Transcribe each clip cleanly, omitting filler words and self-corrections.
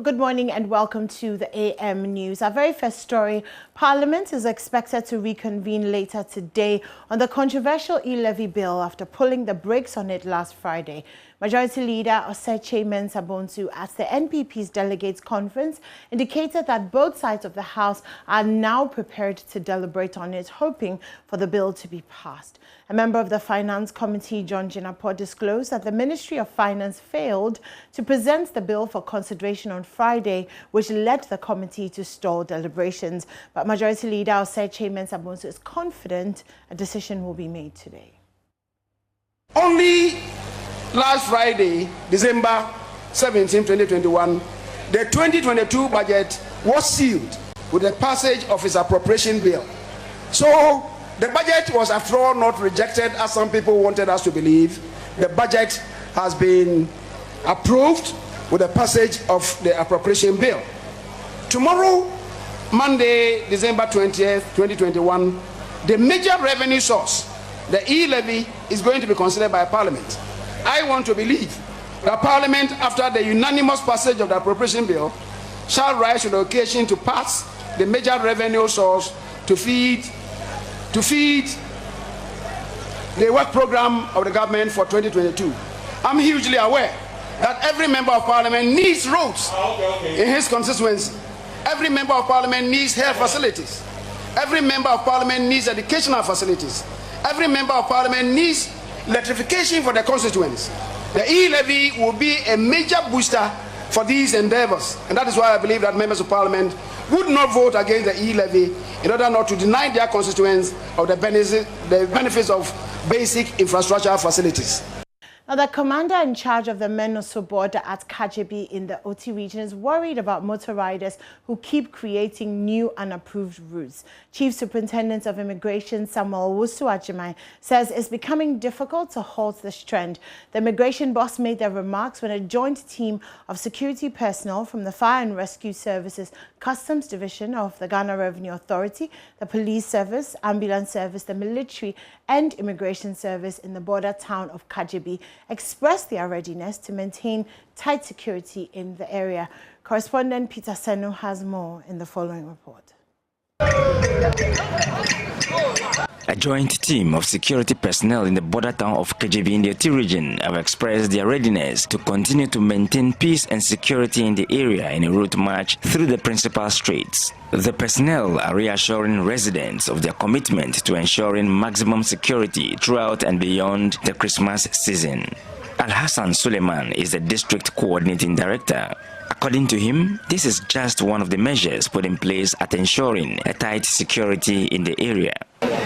Well, good morning and welcome to the AM News. Our very first story, Parliament is expected to reconvene later today on the controversial e-levy bill after pulling the brakes on it last Friday. Majority Leader Oseche Mensah-Bonsu at the NPP's Delegates Conference indicated that both sides of the House are now prepared to deliberate on it, hoping for the bill to be passed. A member of the Finance Committee, John Jinapor, disclosed that the Ministry of Finance failed to present the bill for consideration on Friday, which led the committee to stall deliberations. But Majority Leader Oseche Mensah-Bonsu is confident a decision will be made today. Only last Friday, December 17, 2021, the 2022 budget was sealed with the passage of its appropriation bill. So the budget was, after all, not rejected as some people wanted us to believe. The budget has been approved with the passage of the appropriation bill. Tomorrow, Monday, December 20th, 2021, the major revenue source, the e-levy, is going to be considered by Parliament. I want to believe that Parliament, after the unanimous passage of the appropriation bill, shall rise to the occasion to pass the major revenue source to feed the work program of the government for 2022. I'm hugely aware that every member of Parliament needs roads in his constituency. Every member of Parliament needs health facilities. Every member of Parliament needs educational facilities. Every member of Parliament needs electrification for the constituents. The e-levy will be a major booster for these endeavors, and that is why I believe that members of Parliament would not vote against the e-levy in order not to deny their constituents of the benefits of basic infrastructure facilities. Now, the commander in charge of the Kjibi Border at Kjibi in the Oti region is worried about motor riders who keep creating new unapproved routes. Chief Superintendent of Immigration Samuel Wusu says it's becoming difficult to halt this trend. The immigration boss made their remarks when a joint team of security personnel from the Fire and Rescue Services, Customs Division of the Ghana Revenue Authority, the Police Service, Ambulance Service, the Military and Immigration Service in the border town of Kjibi expressed their readiness to maintain tight security in the area. Correspondent Peter Senu has more in the following report. A joint team of security personnel in the border town of Kjibi in the Oti region have expressed their readiness to continue to maintain peace and security in the area in a route march through the principal streets. The personnel are reassuring residents of their commitment to ensuring maximum security throughout and beyond the Christmas season. Al-Hassan Suleiman is the district coordinating director. According to him, this is just one of the measures put in place at ensuring a tight security in the area.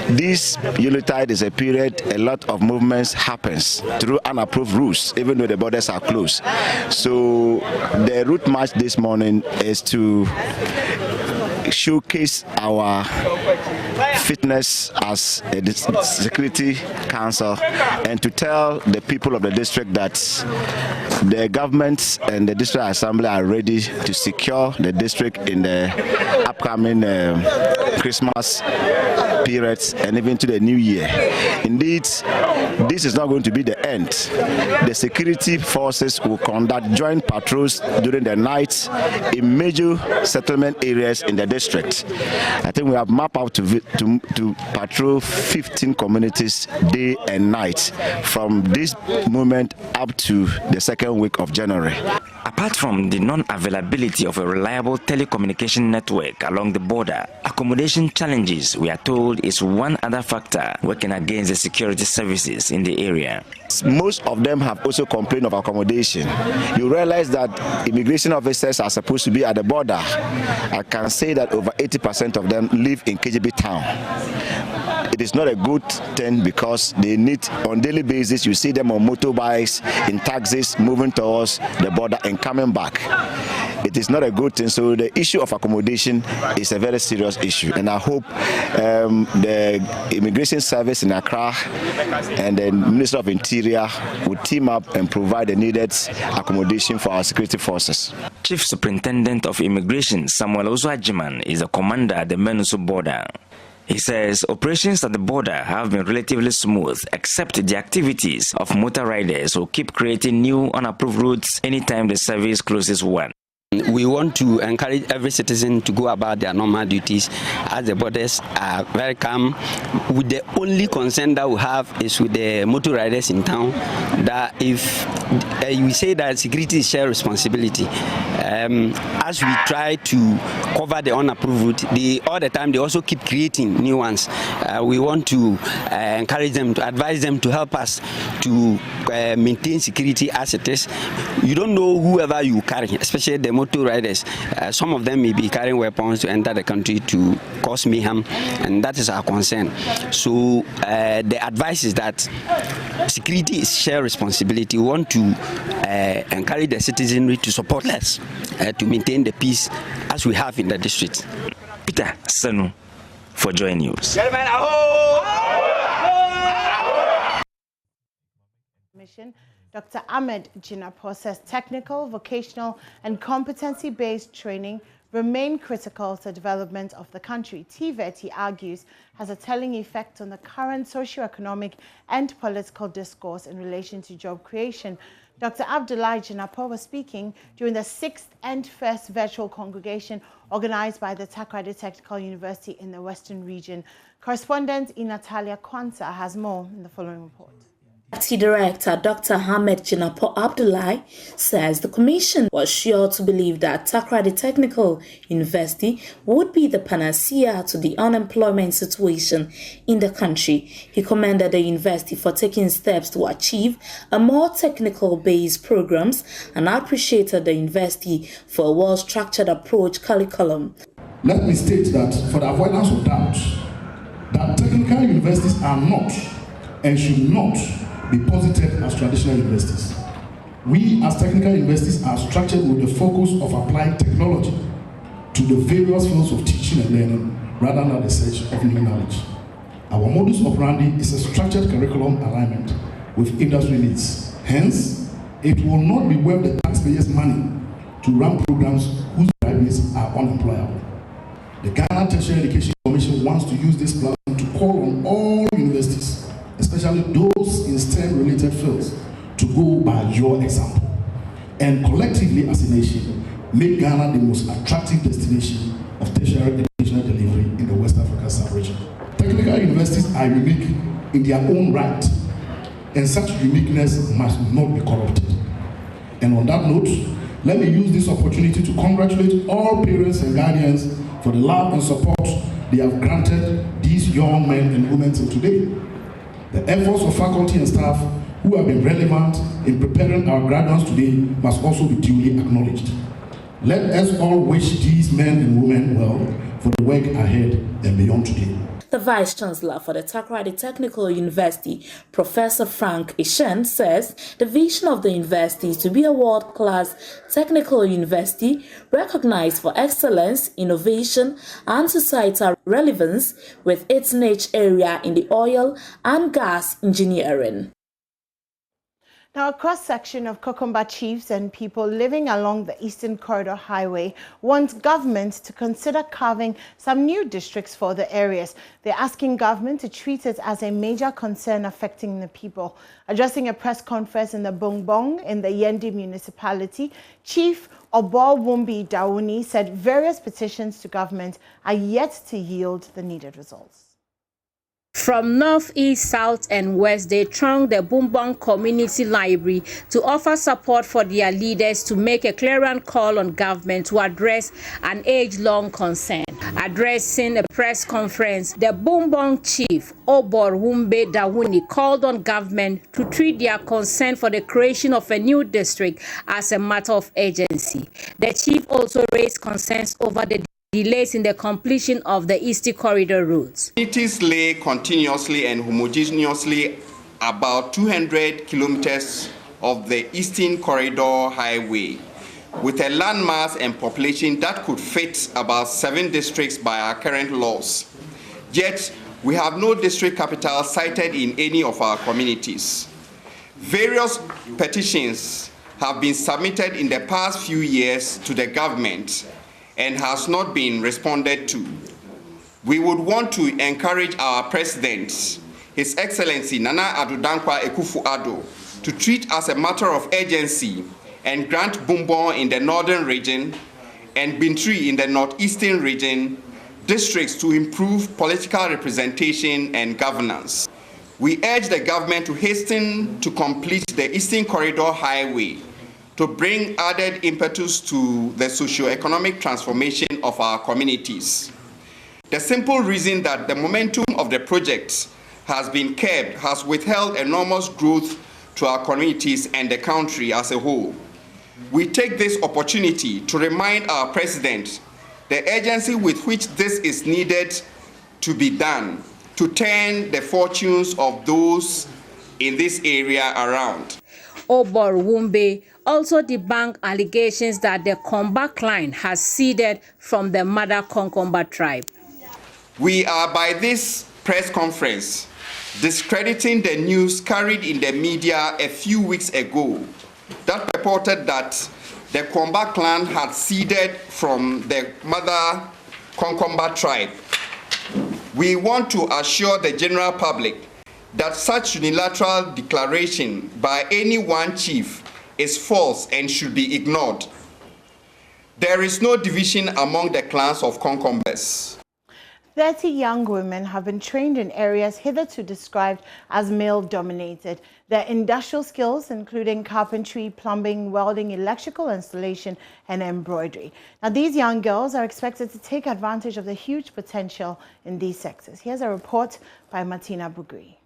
This Yuletide is a period a lot of movements happens through unapproved routes, even though the borders are closed. So the route march this morning is to showcase our fitness as a security council and to tell the people of the district that the government and the district assembly are ready to secure the district in the upcoming Christmas periods and even to the new year. Indeed, this is not going to be the end. The security forces will conduct joint patrols during the night in major settlement areas in the district. I think we have mapped out to patrol 15 communities day and night from this moment up to the second week of January. Apart from the non-availability of a reliable telecommunication network along the border, accommodation challenges, we are told, is one other factor working against the security services in the area. Most of them have also complained of accommodation. You realize that immigration officers are supposed to be at the border. I can say that over 80% of them live in Kjibi town. It is not a good thing because they need, on daily basis, you see them on motorbikes, in taxis, moving towards the border and coming back. It is not a good thing. So the issue of accommodation is a very serious issue. And I hope the Immigration Service in Accra and the Minister of Interior will team up and provide the needed accommodation for our security forces. Chief Superintendent of Immigration Samuel Wusu is the commander at the Kjibi Border. He says operations at the border have been relatively smooth, except the activities of motor riders who keep creating new unapproved routes anytime the service closes one. We want to encourage every citizen to go about their normal duties as the borders are very calm. With the only concern that we have is with the motor riders in town, that if we say that security is shared responsibility, as we try to cover the unapproved route, all the time they also keep creating new ones. We want to encourage them, to advise them to help us to maintain security as it is. You don't know whoever you carry, especially the motor riders. Some of them may be carrying weapons to enter the country to cause mayhem, and that is our concern. So the advice is that security is shared responsibility. We want to encourage the citizenry to support us to maintain the peace as we have in the district. Peter Sanu for Joy News. Dr. Ahmed Jinapor says technical, vocational, and competency-based training remain critical to the development of the country. TVET, he argues, has a telling effect on the current socio-economic and political discourse in relation to job creation. Dr. Abdullahi Jinapor was speaking during the 6th and 1st virtual congregation organized by the Takoradi Technical University in the Western region. Correspondent Natalia Kwanza has more in the following report. Deputy Director Dr. Ahmed Jinapor Abdullahi says the Commission was sure to believe that Takoradi Technical University would be the panacea to the unemployment situation in the country. He commended the university for taking steps to achieve a more technical-based programs and appreciated the university for a well-structured approach curriculum. Let me state that for the avoidance of doubt, that technical universities are not and should not be posited as traditional universities. We as technical universities are structured with the focus of applying technology to the various fields of teaching and learning rather than the search of new knowledge. Our modus operandi is a structured curriculum alignment with industry needs. Hence, it will not be worth the taxpayers' money to run programs whose graduates are unemployable. The Ghana Tertiary Education Commission wants to use this platform to call on all universities, especially those in STEM-related fields, to go by your example and collectively as a nation make Ghana the most attractive destination of tertiary educational delivery in the West Africa sub-region. Technical universities are unique in their own right, and such uniqueness must not be corrupted. And on that note, let me use this opportunity to congratulate all parents and guardians for the love and support they have granted these young men and women till today. The efforts of faculty and staff who have been relevant in preparing our graduates today must also be duly acknowledged. Let us all wish these men and women well for the work ahead and beyond today. The Vice-Chancellor for the Takoradi Technical University, Professor Frank Ishen, says the vision of the university is to be a world-class technical university recognized for excellence, innovation, and societal relevance with its niche area in the oil and gas engineering. Now, a cross-section of Kokomba chiefs and people living along the Eastern Corridor Highway want government to consider carving some new districts for the areas. They're asking government to treat it as a major concern affecting the people. Addressing a press conference in the Bongbong in the Yendi municipality, Chief Obowumbi Dawuni said various petitions to government are yet to yield the needed results. From north, east, south, and west, they thronged the Bongbong Community Library to offer support for their leaders to make a clarion call on government to address an age-long concern. Addressing a press conference, the Bongbong chief, Obowumbi Dawuni, called on government to treat their concern for the creation of a new district as a matter of urgency. The chief also raised concerns over the delays in the completion of the Eastern Corridor routes. Communities lay continuously and homogeneously about 200 kilometers of the Eastern Corridor Highway, with a landmass and population that could fit about 7 districts by our current laws. Yet, we have no district capital cited in any of our communities. Various petitions have been submitted in the past few years to the government and has not been responded to. We would want to encourage our President, His Excellency Nana Addo Dankwa Akufo-Addo, to treat as a matter of urgency and Grand Bumbon in the northern region, and Bintri in the northeastern region, districts to improve political representation and governance. We urge the government to hasten to complete the Eastern Corridor Highway to bring added impetus to the socio-economic transformation of our communities. The simple reason that the momentum of the project has been curbed has withheld enormous growth to our communities and the country as a whole. We take this opportunity to remind our President the urgency with which this is needed to be done to turn the fortunes of those in this area around. Obor Wumbe also debunked allegations that the Komba clan has ceded from the Mother Konkomba tribe. We are by this press conference discrediting the news carried in the media a few weeks ago that reported that the Komba clan had ceded from the Mother Konkomba tribe. We want to assure the general public that such unilateral declaration by any one chief is false and should be ignored. There is no division among the clans of Konkombas. 30 young women have been trained in areas hitherto described as male-dominated. Their industrial skills, including carpentry, plumbing, welding, electrical installation, and embroidery. Now, these young girls are expected to take advantage of the huge potential in these sectors. Here's a report by Martina Bugri.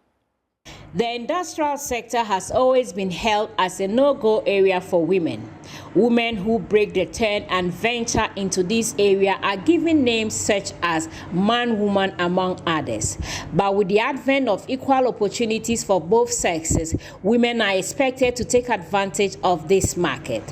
The industrial sector has always been held as a no-go area for women. Women who break the turn and venture into this area are given names such as man, woman, among others. But with the advent of equal opportunities for both sexes, women are expected to take advantage of this market.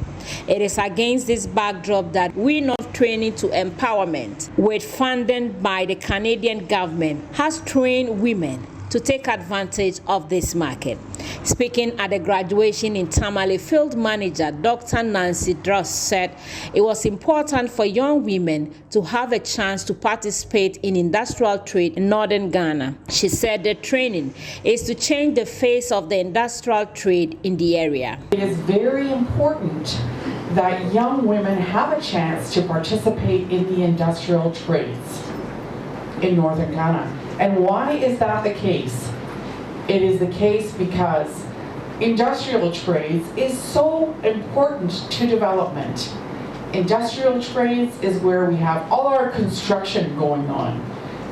It is against this backdrop that We North Training to Empowerment, with funding by the Canadian government, has trained women to take advantage of this market. Speaking at the graduation in Tamale, Field Manager Dr. Nancy Dross said it was important for young women to have a chance to participate in industrial trade in northern Ghana. She said the training is to change the face of the industrial trade in the area. It is very important that young women have a chance to participate in the industrial trades in northern Ghana. And why is that the case? It is the case because industrial trades is so important to development. Industrial trades is where we have all our construction going on.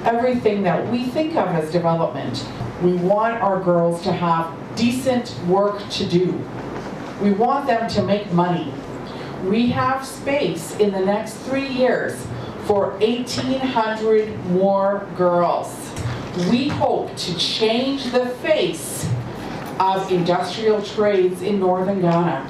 Everything that we think of as development. We want our girls to have decent work to do. We want them to make money. We have space in the next 3 years for 1,800 more girls. We hope to change the face of industrial trades in northern Ghana.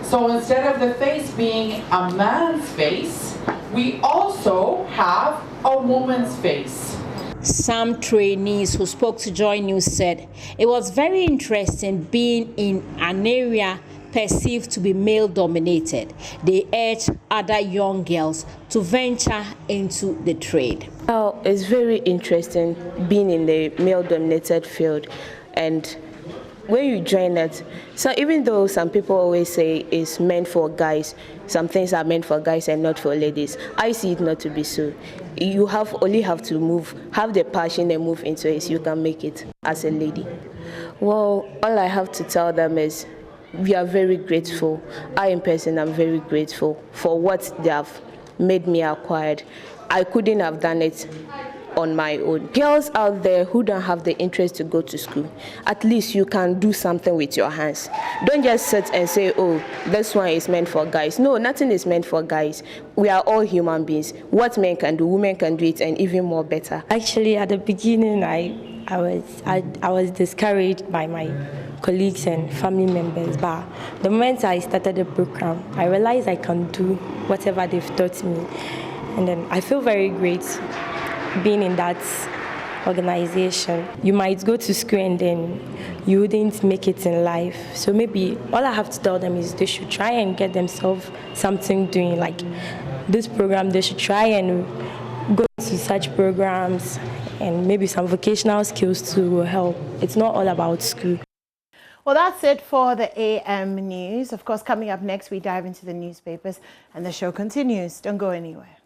So instead of the face being a man's face, we also have a woman's face. Some trainees who spoke to Joy News said it was very interesting being in an area perceived to be male-dominated. They urge other young girls to venture into the trade. Well, it's very interesting being in the male-dominated field, and when you join it, so even though some people always say it's meant for guys, some things are meant for guys and not for ladies, I see it not to be so. You only have to have the passion and move into it so you can make it as a lady. Well, all I have to tell them is we are very grateful. I in person am very grateful for what they have made me acquired. I couldn't have done it on my own. Girls out there who don't have the interest to go to school, at least you can do something with your hands. Don't just sit and say, oh, this one is meant for guys. No, nothing is meant for guys. We are all human beings. What men can do, women can do it, and even more better. Actually, at the beginning, I was discouraged by my colleagues and family members, but the moment I started the program, I realized I can do whatever they've taught me, and then I feel very great being in that organization. You might go to school and then you wouldn't make it in life, so maybe all I have to tell them is they should try and get themselves something doing, like this program. They should try and go to such programs, and maybe some vocational skills too will help. It's not all about school. Well, that's it for the AM news. Of course, coming up next, we dive into the newspapers and the show continues. Don't go anywhere.